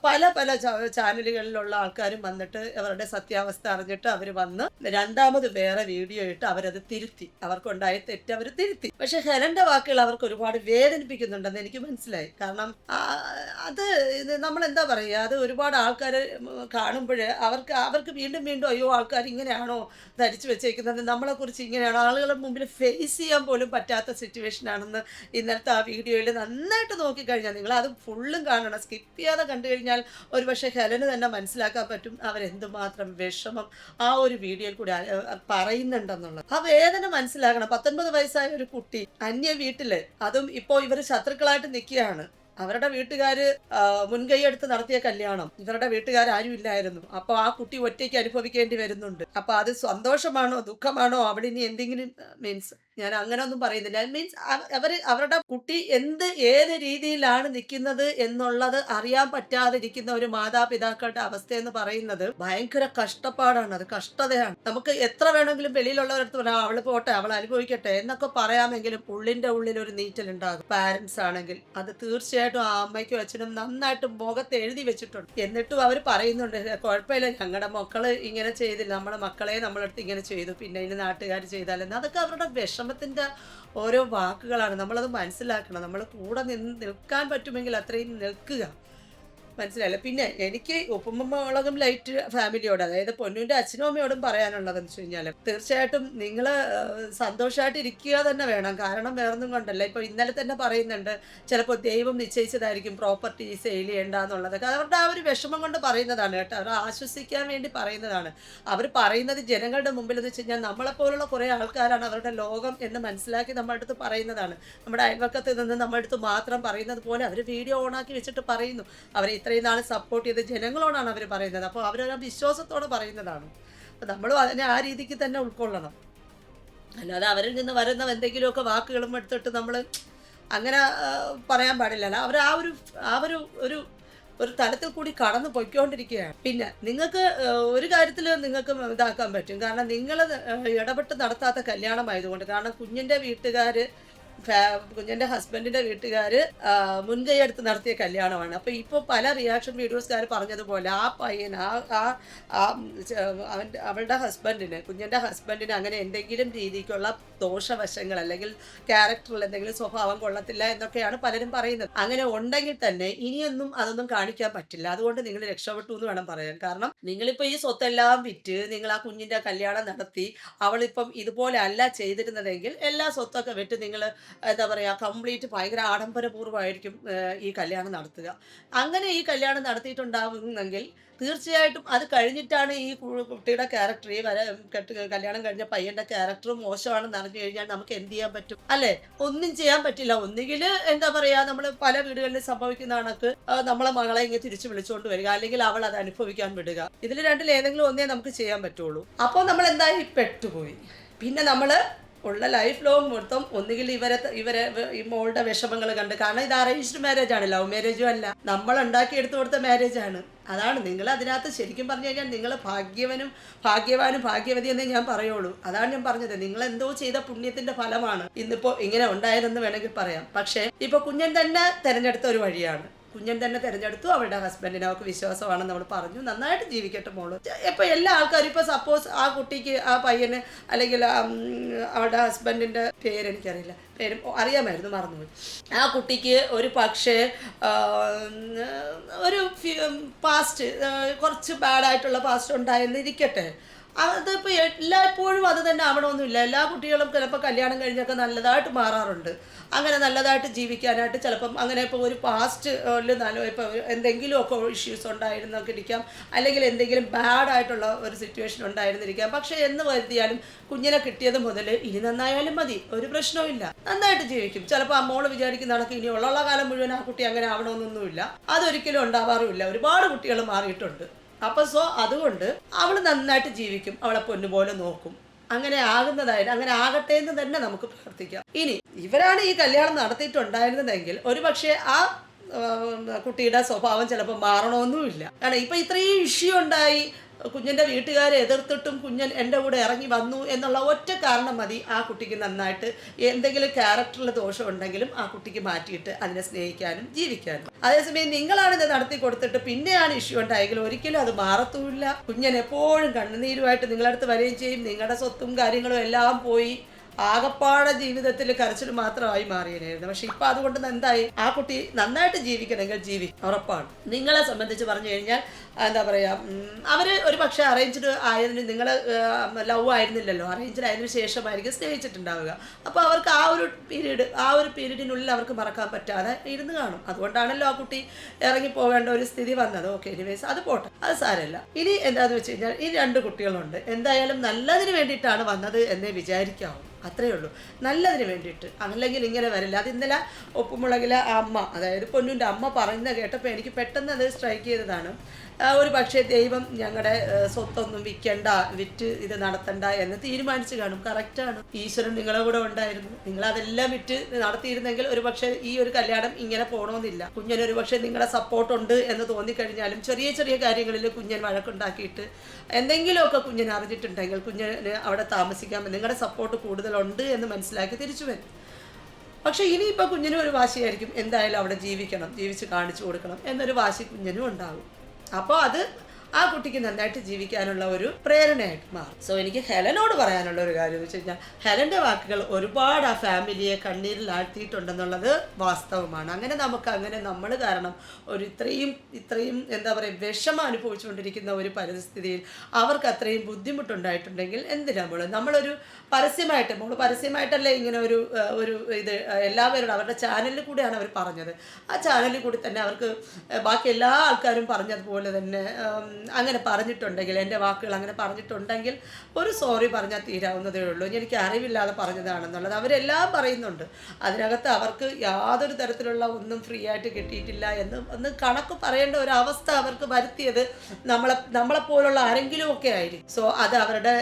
പല ചാനലുകളിലുള്ള ആൾക്കാരും വന്നിട്ട് അവരുടെ സത്യാവസ്ഥ അറിഞ്ഞിട്ട് അവർ വന്ന് രണ്ടാമത് വേറെ വീഡിയോ ഇട്ട് അവരത് തിരുത്തി, അവർക്കുണ്ടായ തെറ്റ് അവർ തിരുത്തി. പക്ഷെ ഹെലൻ്റെ വാക്കുകൾ അവർക്ക് ഒരുപാട് വേദനിപ്പിക്കുന്നുണ്ടെന്ന് എനിക്ക് മനസ്സിലായി. കാരണം അത് നമ്മൾ എന്താ പറയുക, അത് ഒരുപാട് ആൾക്കാർ കാണുമ്പോൾ അവർക്ക് വീണ്ടും അയ്യോ ആൾക്കാർ ഇങ്ങനെയാണോ ധരിച്ചു വെച്ചേക്കുന്നത്, നമ്മളെക്കുറിച്ച് ഇങ്ങനെയാണോ, ആളുകളുടെ മുമ്പിൽ ഫേസ് ചെയ്യാൻ പോലും പറ്റാത്ത സിറ്റുവേഷനാണെന്ന് ഇന്നലത്തെ ആ വീഡിയോയിൽ നന്നായിട്ട് നോക്കിക്കഴിഞ്ഞാൽ, നിങ്ങൾ അത് ഫുള്ളും കാണണം, സ്കിപ്പ് ചെയ്യാതെ കണ്ടു കഴിഞ്ഞാൽ ഒരു പക്ഷേ ഹെലന് തന്നെ മനസ്സിലാക്കാൻ പറ്റും അവരെന്തുമാത്രം വിഷമം ആ ഒരു വീഡിയോയിൽ കൂടി പറയുന്നുണ്ടെന്നുള്ളത്. ആ വേദന മനസ്സിലാക്കണം. 19 വയസ്സായ ഒരു കുട്ടി അന്യ വീട്ടിൽ, അതും ഇപ്പോൾ ഇവർ ശത്രുക്കളായിട്ട് നിൽക്കുകയാണ്. അവരുടെ വീട്ടുകാർ മുൻകൈയെടുത്ത് നടത്തിയ കല്യാണം, ഇവരുടെ വീട്ടുകാർ ആരും ഇല്ലായിരുന്നു. അപ്പോൾ ആ കുട്ടി ഒറ്റയ്ക്ക് അനുഭവിക്കേണ്ടി വരുന്നുണ്ട്. അപ്പോൾ അത് സന്തോഷമാണോ ദുഃഖമാണോ, അവിടെ ഇനി എന്തെങ്കിലും ഞാൻ അങ്ങനെ ഒന്നും പറയുന്നില്ല. അവരുടെ കുട്ടി ഏത് രീതിയിലാണ് നിൽക്കുന്നത് എന്നുള്ളത് അറിയാൻ പറ്റാതിരിക്കുന്ന ഒരു മാതാപിതാക്കളുടെ അവസ്ഥ എന്ന് പറയുന്നത് ഭയങ്കര കഷ്ടപ്പാടാണ്, അത് കഷ്ടതയാണ്. നമുക്ക് എത്ര വേണമെങ്കിലും വെളിയിലുള്ളവരടുത്ത് പറയാം, അവള് പോട്ടെ, അവൾ അനുഭവിക്കട്ടെ എന്നൊക്കെ പറയാമെങ്കിലും ഉള്ളിൻ്റെ ഉള്ളിൽ ഒരു നീറ്റലുണ്ടാകും. പാരൻസ് ആണെങ്കിൽ അത് തീർച്ചയായിട്ടും ആ അമ്മയ്ക്കും അച്ഛനും നന്നായിട്ട് മുഖത്ത് എഴുതി വെച്ചിട്ടുണ്ട്. എന്നിട്ടും അവർ പറയുന്നുണ്ട്, കുഴപ്പമില്ല, ഞങ്ങളുടെ മക്കള് ഇങ്ങനെ ചെയ്തില്ല, നമ്മുടെ മക്കളെ നമ്മളടുത്ത് ഇങ്ങനെ ചെയ്തു, പിന്നെ ഇനി നാട്ടുകാർ ചെയ്താലെന്ന്. അതൊക്കെ അവരുടെ വിഷമത്തിൻ്റെ ഓരോ വാക്കുകളാണ്. നമ്മളത് മനസ്സിലാക്കണം. നമ്മൾ കൂടെ നിൽക്കാൻ പറ്റുമെങ്കിൽ അത്രയും നിൽക്കുക. മനസ്സിലായില്ല. പിന്നെ എനിക്ക് ഉപ്പുമുളകും ലൈറ്റ് ഫാമിലിയോട്, അതായത് പൊന്നുവിൻ്റെ അച്ഛനും അമ്മയോടും പറയാനുള്ളതെന്ന് വെച്ച് കഴിഞ്ഞാൽ, തീർച്ചയായിട്ടും നിങ്ങൾ സന്തോഷമായിട്ട് ഇരിക്കുക തന്നെ വേണം. കാരണം വേറൊന്നും കൊണ്ടല്ല. ഇപ്പോൾ ഇന്നലെ തന്നെ പറയുന്നുണ്ട്, ചിലപ്പോൾ ദൈവം നിശ്ചയിച്ചതായിരിക്കും പ്രോപ്പർട്ടി സെയിൽ ചെയ്യേണ്ട എന്നുള്ളതൊക്കെ. അവരുടെ ആ ഒരു വിഷമം കൊണ്ട് പറയുന്നതാണ് കേട്ടോ, അവരെ ആശ്വസിക്കാൻ വേണ്ടി പറയുന്നതാണ്. അവർ പറയുന്നത് ജനങ്ങളുടെ മുമ്പിൽ എന്ന് വെച്ച് കഴിഞ്ഞാൽ നമ്മളെപ്പോലുള്ള കുറേ ആൾക്കാരാണ് അവരുടെ ലോകം എന്ന് മനസ്സിലാക്കി നമ്മുടെ അടുത്ത് പറയുന്നതാണ്. നമ്മുടെ അയൽവക്കത്ത് നിന്ന് നമ്മുടെ അടുത്ത് മാത്രം പറയുന്നത് പോലെ അവർ വീഡിയോ ഓണാക്കി വെച്ചിട്ട് പറയുന്നു. അവരെ ഇത്രയും നാൾ സപ്പോർട്ട് ചെയ്ത് ജനങ്ങളോടാണ് അവർ പറയുന്നത്. അപ്പോൾ അവരൊരു വിശ്വാസത്തോടെ പറയുന്നതാണ്. അപ്പോൾ നമ്മളും അതിനെ ആ രീതിക്ക് തന്നെ ഉൾക്കൊള്ളണം. അല്ലാതെ അവരിൽ നിന്ന് വരുന്ന എന്തെങ്കിലുമൊക്കെ വാക്കുകളും എടുത്തിട്ട് നമ്മൾ അങ്ങനെ പറയാൻ പാടില്ലല്ലോ. അവർ ഒരു തലത്തിൽ കൂടി കടന്നു പൊയ്ക്കൊണ്ടിരിക്കുകയാണ്. പിന്നെ നിങ്ങൾക്ക് ഒരു കാര്യത്തിൽ നിങ്ങൾക്ക് ഇതാക്കാൻ പറ്റും, കാരണം നിങ്ങൾ ഇടപെട്ട് നടത്താത്ത കല്യാണമായതുകൊണ്ട്. കാരണം കുഞ്ഞിൻ്റെ ഹസ്ബൻഡിൻ്റെ വീട്ടുകാർ മുൻകൈ എടുത്ത് നടത്തിയ കല്യാണമാണ്. അപ്പോൾ ഇപ്പോൾ പല റിയാക്ഷൻ വീഡിയോസുകാർ പറഞ്ഞതുപോലെ ആ പയ്യൻ അവളുടെ ഹസ്ബൻഡിന്, കുഞ്ഞിൻ്റെ ഹസ്ബൻഡിന് അങ്ങനെ എന്തെങ്കിലും രീതിക്കുള്ള ദോഷവശങ്ങൾ അല്ലെങ്കിൽ ക്യാരക്ടറിൽ എന്തെങ്കിലും സ്വഭാവം കൊള്ളത്തില്ല എന്നൊക്കെയാണ് പലരും പറയുന്നത്. അങ്ങനെ ഉണ്ടെങ്കിൽ തന്നെ ഇനിയൊന്നും അതൊന്നും കാണിക്കാൻ പറ്റില്ല. അതുകൊണ്ട് നിങ്ങൾ രക്ഷപ്പെട്ടു എന്ന് വേണം പറയാൻ. കാരണം നിങ്ങളിപ്പോൾ ഈ സ്വത്തെല്ലാം വിറ്റ് നിങ്ങൾ ആ കുഞ്ഞിൻ്റെ കല്യാണം നടത്തി, അവളിപ്പം ഇതുപോലെ അല്ല ചെയ്തിരുന്നതെങ്കിൽ എല്ലാ സ്വത്തൊക്കെ വിറ്റ് നിങ്ങൾ എന്താ പറയുക കംപ്ലീറ്റ് ഭയങ്കര ആഡംബരപൂർവ്വമായിരിക്കും ഈ കല്യാണം നടത്തുക. അങ്ങനെ ഈ കല്യാണം നടത്തിയിട്ടുണ്ടാവുന്നെങ്കിൽ തീർച്ചയായിട്ടും അത് കഴിഞ്ഞിട്ടാണ് ഈ കുട്ടിയുടെ ക്യാരക്ടർ, ഈ കല്യാണം കഴിഞ്ഞ പയ്യൻ്റെ ക്യാരക്ടർ മോശമാണെന്ന് അറിഞ്ഞു കഴിഞ്ഞാൽ നമുക്ക് എന്ത് ചെയ്യാൻ പറ്റും? അല്ലേ? ഒന്നും ചെയ്യാൻ പറ്റില്ല. ഒന്നുകിൽ എന്താ പറയുക, നമ്മൾ പല വീടുകളിൽ സംഭവിക്കുന്ന കണക്ക് നമ്മളെ മകളെ ഇങ്ങനെ തിരിച്ചു വിളിച്ചുകൊണ്ട് വരിക, അല്ലെങ്കിൽ അവൾ അത് അനുഭവിക്കാൻ വിടുക. ഇതിൽ രണ്ടിൽ ഏതെങ്കിലും ഒന്നേ നമുക്ക് ചെയ്യാൻ പറ്റുള്ളൂ. അപ്പോൾ നമ്മൾ എന്തായി പെട്ടുപോയി. പിന്നെ നമ്മൾ ഉള്ള ലൈഫ് ലോങ് മൊത്തം ഒന്നുകിൽ ഇവരെ ഈ മോളുടെ വിഷമങ്ങൾ കണ്ട്, കാരണം ഇത് അറേഞ്ച്ഡ് മാരേജ് ആണ്, ലവ് മാരേജും അല്ല, നമ്മൾ ഉണ്ടാക്കിയെടുത്തു കൊടുത്ത മാരേജാണ്. അതാണ് നിങ്ങൾ അതിനകത്ത് ശരിക്കും പറഞ്ഞു കഴിഞ്ഞാൽ നിങ്ങൾ ഭാഗ്യവാനും ഭാഗ്യവതി എന്നേ ഞാൻ പറയുള്ളൂ. അതാണ് ഞാൻ പറഞ്ഞത്, നിങ്ങൾ എന്തോ ചെയ്ത പുണ്യത്തിന്റെ ഫലമാണ് ഇന്നിപ്പോൾ ഇങ്ങനെ ഉണ്ടായതെന്ന് വേണമെങ്കിൽ പറയാം. പക്ഷേ ഇപ്പൊ കുഞ്ഞൻ തന്നെ തിരഞ്ഞെടുത്ത ഒരു വഴിയാണ്. കുഞ്ഞൻ തന്നെ തിരഞ്ഞെടുത്തു, അവളുടെ ഹസ്ബൻഡിനെ അവൾക്ക് വിശ്വാസമാണെന്ന് നമ്മൾ പറഞ്ഞു. നന്നായിട്ട് ജീവിക്കട്ടെ മോള്. ഇപ്പം എല്ലാ ആൾക്കാരും ഇപ്പോൾ സപ്പോസ് ആ കുട്ടിക്ക്, ആ പയ്യന്, അല്ലെങ്കിൽ അവളുടെ ഹസ്ബൻഡിൻ്റെ പേരെനിക്കറിയില്ല, അറിയാമായിരുന്നു, മറന്നുപോയി. ആ കുട്ടിക്ക് ഒരു പക്ഷേ ഒരു പാസ്റ്റ്, കുറച്ച് ബാഡായിട്ടുള്ള പാസ്റ്റ് ഉണ്ടായെന്നിരിക്കട്ടെ. അതിപ്പോൾ എല്ലായ്പ്പോഴും അത് തന്നെ ആവണമെന്നില്ല. എല്ലാ കുട്ടികളും ചിലപ്പോൾ കല്യാണം കഴിഞ്ഞൊക്കെ നല്ലതായിട്ട് മാറാറുണ്ട്. അങ്ങനെ നല്ലതായിട്ട് ജീവിക്കാനായിട്ട് ചിലപ്പം അങ്ങനെ ഇപ്പോൾ ഒരു പാസ്റ്റിൽ ഇപ്പോൾ എന്തെങ്കിലുമൊക്കെ ഇഷ്യൂസ് ഉണ്ടായിരുന്നൊക്കെ ഇരിക്കാം, അല്ലെങ്കിൽ എന്തെങ്കിലും ബാഡായിട്ടുള്ള ഒരു സിറ്റുവേഷൻ ഉണ്ടായിരുന്നിരിക്കാം. പക്ഷേ എന്ന് വരുത്തിയാലും കുഞ്ഞിനെ കിട്ടിയത് മുതൽ ഇനി നന്നായാലും മതി, ഒരു പ്രശ്നവുമില്ല, നന്നായിട്ട് ജീവിക്കും. ചിലപ്പോൾ ആ മോള് വിചാരിക്കുന്ന കണക്ക് ഇനി ഉള്ള കാലം മുഴുവൻ ആ കുട്ടി അങ്ങനെ ആവണമെന്നൊന്നുമില്ല. അതൊരിക്കലും ഉണ്ടാവാറുമില്ല. ഒരുപാട് കുട്ടികൾ മാറിയിട്ടുണ്ട്. അപ്പോൾ അതുകൊണ്ട് അവൾ നന്നായിട്ട് ജീവിക്കും, അവളെ പൊന്നുപോലെ നോക്കും. അങ്ങനെ ആകുന്നതായിട്ട് അങ്ങനെ ആകട്ടെ എന്ന് തന്നെ നമുക്ക് പ്രാർത്ഥിക്കാം. ഇനി ഇവരാണ് ഈ കല്യാണം നടത്തിയിട്ടുണ്ടായിരുന്നതെങ്കിൽ ഒരു പക്ഷേ ആ കുട്ടിയുടെ സ്വഭാവം ചിലപ്പോൾ മാറണമെന്നുമില്ല. കാരണം ഇപ്പം ഇത്രയും ഇഷ്യൂ ഉണ്ടായി, കുഞ്ഞിൻ്റെ വീട്ടുകാരെ എതിർത്തിട്ടും കുഞ്ഞൻ എൻ്റെ കൂടെ ഇറങ്ങി വന്നു എന്നുള്ള ഒറ്റ കാരണം മതി ആ കുട്ടിക്ക് നന്നായിട്ട് എന്തെങ്കിലും ക്യാരക്ടറിൽ ദോഷം ഉണ്ടെങ്കിലും ആ കുട്ടിക്ക് മാറ്റിയിട്ട് അതിനെ സ്നേഹിക്കാനും ജീവിക്കാനും. അതേസമയം നിങ്ങളാണ് ഇത് നടത്തി കൊടുത്തിട്ട് പിന്നെയാണ് ഇഷ്യൂ ഉണ്ടായെങ്കിൽ ഒരിക്കലും അത് മാറത്തുമില്ല. കുഞ്ഞൻ എപ്പോഴും കണ്ണുനീരുമായിട്ട് നിങ്ങളടുത്ത് വരികയും ചെയ്യും. നിങ്ങളുടെ സ്വത്തും കാര്യങ്ങളും എല്ലാം പോയി ആകപ്പാടെ ജീവിതത്തിൽ കരച്ചിൽ മാത്രമായി മാറിയായിരുന്നു. പക്ഷെ ഇപ്പം അതുകൊണ്ട് എന്തായി, ആ കുട്ടി നന്നായിട്ട് ജീവിക്കണമെങ്കിൽ ഉറപ്പാണ്. നിങ്ങളെ സംബന്ധിച്ച് പറഞ്ഞു കഴിഞ്ഞാൽ എന്താ പറയുക, അവർ ഒരു പക്ഷേ അറേഞ്ച്ഡ് ആയതിന്, നിങ്ങൾ ലവ് ആയിരുന്നില്ലല്ലോ, അറേഞ്ച്ഡ് ആയതിനു ശേഷമായിരിക്കും സ്നേഹിച്ചിട്ടുണ്ടാവുക. അപ്പോൾ അവർക്ക് ആ ഒരു പീരീഡിനുള്ളിൽ അവർക്ക് മറക്കാൻ പറ്റാതെ ഇരുന്ന് കാണും. അതുകൊണ്ടാണല്ലോ ആ കുട്ടി ഇറങ്ങിപ്പോകേണ്ട ഒരു സ്ഥിതി വന്നത്. ഓക്കെ, എനിവേസ് അത് പോട്ടെ, അത് സാരമില്ല. ഇനി എന്താണെന്ന് വെച്ച് കഴിഞ്ഞാൽ ഈ 2 കുട്ടികളുണ്ട്. എന്തായാലും നല്ലതിന് വേണ്ടിയിട്ടാണ് വന്നത് എന്നേ വിചാരിക്കാവൂ. അത്രയേ ഉള്ളൂ, നല്ലതിന് വേണ്ടിയിട്ട്. അല്ലെങ്കിൽ ഇങ്ങനെ വരില്ല. അത് ഇന്നലെ ഒപ്പുമുളകിലെ അമ്മ, അതായത് പൊന്നുൻ്റെ അമ്മ പറയുന്നത് കേട്ടപ്പോൾ എനിക്ക് പെട്ടെന്ന് അത് സ്ട്രൈക്ക് ചെയ്തതാണ്. ഒരു പക്ഷേ ദൈവം ഞങ്ങളുടെ സ്വത്തൊന്നും വിറ്റ് ഇത് നടത്തണ്ട എന്ന് തീരുമാനിച്ചു കാണും. കറക്റ്റാണ്. ഈശ്വരൻ നിങ്ങളുടെ കൂടെ ഉണ്ടായിരുന്നു. നിങ്ങളതെല്ലാം വിറ്റ് നടത്തിയിരുന്നെങ്കിൽ ഒരു പക്ഷേ ഈ ഒരു കല്യാണം ഇങ്ങനെ പോകണമെന്നില്ല. കുഞ്ഞനൊരു പക്ഷേ നിങ്ങളുടെ സപ്പോർട്ടുണ്ട് എന്ന് തോന്നിക്കഴിഞ്ഞാലും ചെറിയ ചെറിയ കാര്യങ്ങളിൽ കുഞ്ഞൻ വഴക്കുണ്ടാക്കിയിട്ട് എന്തെങ്കിലുമൊക്കെ കുഞ്ഞൻ അറിഞ്ഞിട്ടുണ്ടെങ്കിൽ കുഞ്ഞന് അവിടെ താമസിക്കാൻ നിങ്ങളുടെ സപ്പോർട്ട് കൂടുതലുണ്ട് എന്ന് മനസ്സിലാക്കി തിരിച്ചു വരും. പക്ഷേ ഇനിയിപ്പോൾ കുഞ്ഞിനും ഒരു വാശിയായിരിക്കും, എന്തായാലും അവിടെ ജീവിച്ച് കാണിച്ചു കൊടുക്കണം എന്നൊരു വാശി കുഞ്ഞിനും ഉണ്ടാകും. അപ്പോൾ അത് ആ കുട്ടിക്ക് നന്നായിട്ട് ജീവിക്കാനുള്ള ഒരു പ്രേരണയായിട്ട് മാറും. സോ എനിക്ക് ഹെലനോട് പറയാനുള്ള ഒരു കാര്യം എന്ന് വെച്ച് കഴിഞ്ഞാൽ, ഹെലൻ്റെ വാക്കുകൾ ഒരുപാട് ആ ഫാമിലിയെ കണ്ണീരിലാഴ്ത്തിയിട്ടുണ്ടെന്നുള്ളത് വാസ്തവമാണ്. അങ്ങനെ നമ്മൾ കാരണം ഒരു ഇത്രയും എന്താ പറയുക വിഷമം അനുഭവിച്ചുകൊണ്ടിരിക്കുന്ന ഒരു പരിസ്ഥിതിയിൽ അവർക്ക് അത്രയും ബുദ്ധിമുട്ടുണ്ടായിട്ടുണ്ടെങ്കിൽ എന്തിനാ നമ്മളൊരു പരസ്യമായിട്ടല്ലേ ഇങ്ങനെ ഒരു ഇത് എല്ലാവരോടും അവരുടെ ചാനലിൽ കൂടെയാണ് അവർ പറഞ്ഞത്. ആ ചാനലിൽ കൂടി തന്നെ അവർക്ക് ബാക്കി എല്ലാ ആൾക്കാരും പറഞ്ഞതുപോലെ തന്നെ അങ്ങനെ പറഞ്ഞിട്ടുണ്ടെങ്കിൽ, എൻ്റെ വാക്കുകൾ അങ്ങനെ പറഞ്ഞിട്ടുണ്ടെങ്കിൽ ഒരു സോറി പറഞ്ഞാൽ തീരാവുന്നതേ ഉള്ളൂ. എനിക്ക് അറിവില്ലാതെ പറഞ്ഞതാണെന്നുള്ളത് അവരെല്ലാം പറയുന്നുണ്ട്. അതിനകത്ത് അവർക്ക് യാതൊരു തരത്തിലുള്ള ഒന്നും ഫ്രീ ആയിട്ട് കിട്ടിയിട്ടില്ല എന്ന് കണക്ക് പറയേണ്ട ഒരു അവസ്ഥ അവർക്ക് വരുത്തിയത് നമ്മളെപ്പോലുള്ള ആരെങ്കിലും ഒക്കെ ആയിരിക്കും. സോ അത് അവരുടെ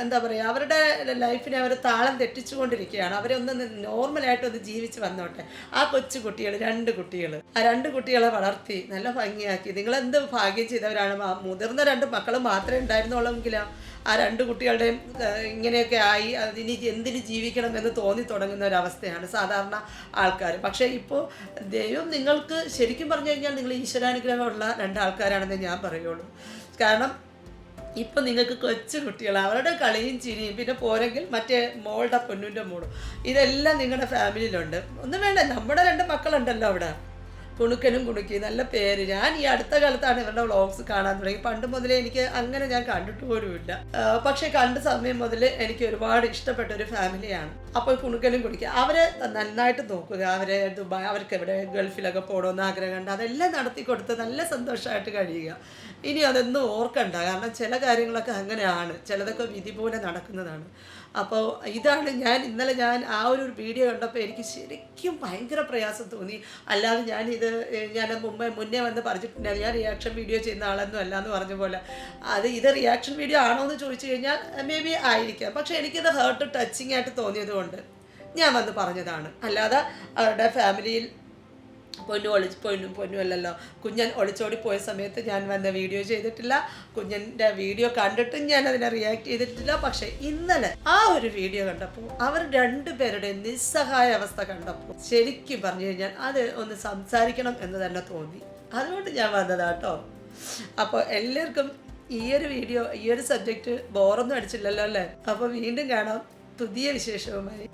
എന്താ പറയുക, അവരുടെ ലൈഫിനെ അവർ താളം തെറ്റിച്ചുകൊണ്ടിരിക്കുകയാണ്. അവരൊന്ന് നോർമലായിട്ടൊന്ന് ജീവിച്ച് വന്നോട്ടെ. ആ കൊച്ചു കുട്ടികൾ, 2 കുട്ടികൾ, ആ 2 കുട്ടികളെ വളർത്തി നല്ല ഭംഗിയാക്കി. നിങ്ങളെന്ത് ഭാഗ്യം ചെയ്തവരാണ്. മുതിർന്ന 2 മക്കൾ മാത്രമേ ഉണ്ടായിരുന്നുള്ളെങ്കിലോ ആ 2 കുട്ടികളുടെയും ഇങ്ങനെയൊക്കെ ആയി അതിനി എന്തിന് ജീവിക്കണം എന്ന് തോന്നി തുടങ്ങുന്ന ഒരവസ്ഥയാണ് സാധാരണ ആൾക്കാർ. പക്ഷേ ഇപ്പോൾ ദൈവം നിങ്ങൾക്ക് ശരിക്കും പറഞ്ഞു കഴിഞ്ഞാൽ നിങ്ങൾ ഈശ്വരാനുഗ്രഹമുള്ള 2 ആൾക്കാരാണെന്ന് ഞാൻ പറയുള്ളൂ. കാരണം ഇപ്പം നിങ്ങൾക്ക് കൊച്ചു കുട്ടികൾ, അവരുടെ കളിയും ചിരിയും, പിന്നെ പോരെങ്കിൽ മറ്റേ മോളുടെ പൊന്നിൻ്റെ മോളും, ഇതെല്ലാം നിങ്ങളുടെ ഫാമിലിയിലുണ്ട്. ഒന്നും വേണ്ട, നമ്മുടെ 2 മക്കളുണ്ടല്ലോ അവിടെ, കുണുക്കനും കുണുക്കി, നല്ല പേര്. ഞാൻ ഈ അടുത്ത കാലത്താണ് ഇവരുടെ വ്ളോഗ്സ് കാണാൻ തുടങ്ങി. പണ്ട് മുതലേ എനിക്ക് അങ്ങനെ ഞാൻ കണ്ടിട്ട് പോലുമില്ല. പക്ഷേ കണ്ട സമയം മുതൽ എനിക്ക് ഒരുപാട് ഇഷ്ടപ്പെട്ട ഒരു ഫാമിലിയാണ്. അപ്പോൾ കുണുക്കനും കുണിക്കുക, അവരെ നന്നായിട്ട് നോക്കുക. അവരെ ദുബായ്, അവർക്ക് എവിടെ ഗൾഫിലൊക്കെ പോകണമെന്ന് ആഗ്രഹമുണ്ട്, അതെല്ലാം നടത്തി കൊടുത്ത് നല്ല സന്തോഷമായിട്ട് കഴിയുക. ഇനി അതൊന്നും ഓർക്കണ്ട, കാരണം ചില കാര്യങ്ങളൊക്കെ അങ്ങനെയാണ്, ചിലതൊക്കെ വിധി പോലെ നടക്കുന്നതാണ്. അപ്പോൾ ഇതാണ് ഇന്നലെ ഞാൻ ആ ഒരു വീഡിയോ കണ്ടപ്പോൾ എനിക്ക് ശരിക്കും ഭയങ്കര പ്രയാസം തോന്നി. അല്ലാതെ ഞാൻ മുന്നേ വന്ന് പറഞ്ഞിട്ടുണ്ട്, ഞാൻ റിയാക്ഷൻ വീഡിയോ ചെയ്യുന്ന ആളൊന്നും അല്ല എന്ന് പറഞ്ഞ പോലെ. ഇത് റിയാക്ഷൻ വീഡിയോ ആണോ എന്ന് ചോദിച്ചു കഴിഞ്ഞാൽ മേ ബി ആയിരിക്കാം. പക്ഷേ എനിക്കിത് ഹേർട്ട് ടച്ചിങ് ആയിട്ട് തോന്നിയത് കൊണ്ട് ഞാൻ വന്ന് പറഞ്ഞതാണ്. അല്ലാതെ അവരുടെ ഫാമിലിയിൽ പൊന്നുമല്ലല്ലോ, കുഞ്ഞൻ ഒളിച്ചോടി പോയ സമയത്ത് ഞാൻ വന്ന വീഡിയോ ചെയ്തിട്ടില്ല. കുഞ്ഞൻ്റെ വീഡിയോ കണ്ടിട്ടും ഞാൻ അതിനെ റിയാക്ട് ചെയ്തിട്ടില്ല. പക്ഷേ ഇന്നലെ ആ ഒരു വീഡിയോ കണ്ടപ്പോൾ അവർ 2 പേരുടെ നിസ്സഹായ അവസ്ഥ കണ്ടപ്പോൾ ശരിക്കും പറഞ്ഞു കഴിഞ്ഞാൽ അത് ഒന്ന് സംസാരിക്കണം എന്ന് തന്നെ തോന്നി. അതുകൊണ്ട് ഞാൻ വന്നതാട്ടോ. അപ്പോൾ എല്ലാവർക്കും ഈ ഒരു വീഡിയോ, ഈ ഒരു സബ്ജക്റ്റ് ബോറൊന്നും അടിച്ചില്ലല്ലോ അല്ലേ? അപ്പോൾ വീണ്ടും കാണാം പുതിയ വിശേഷവുമായി.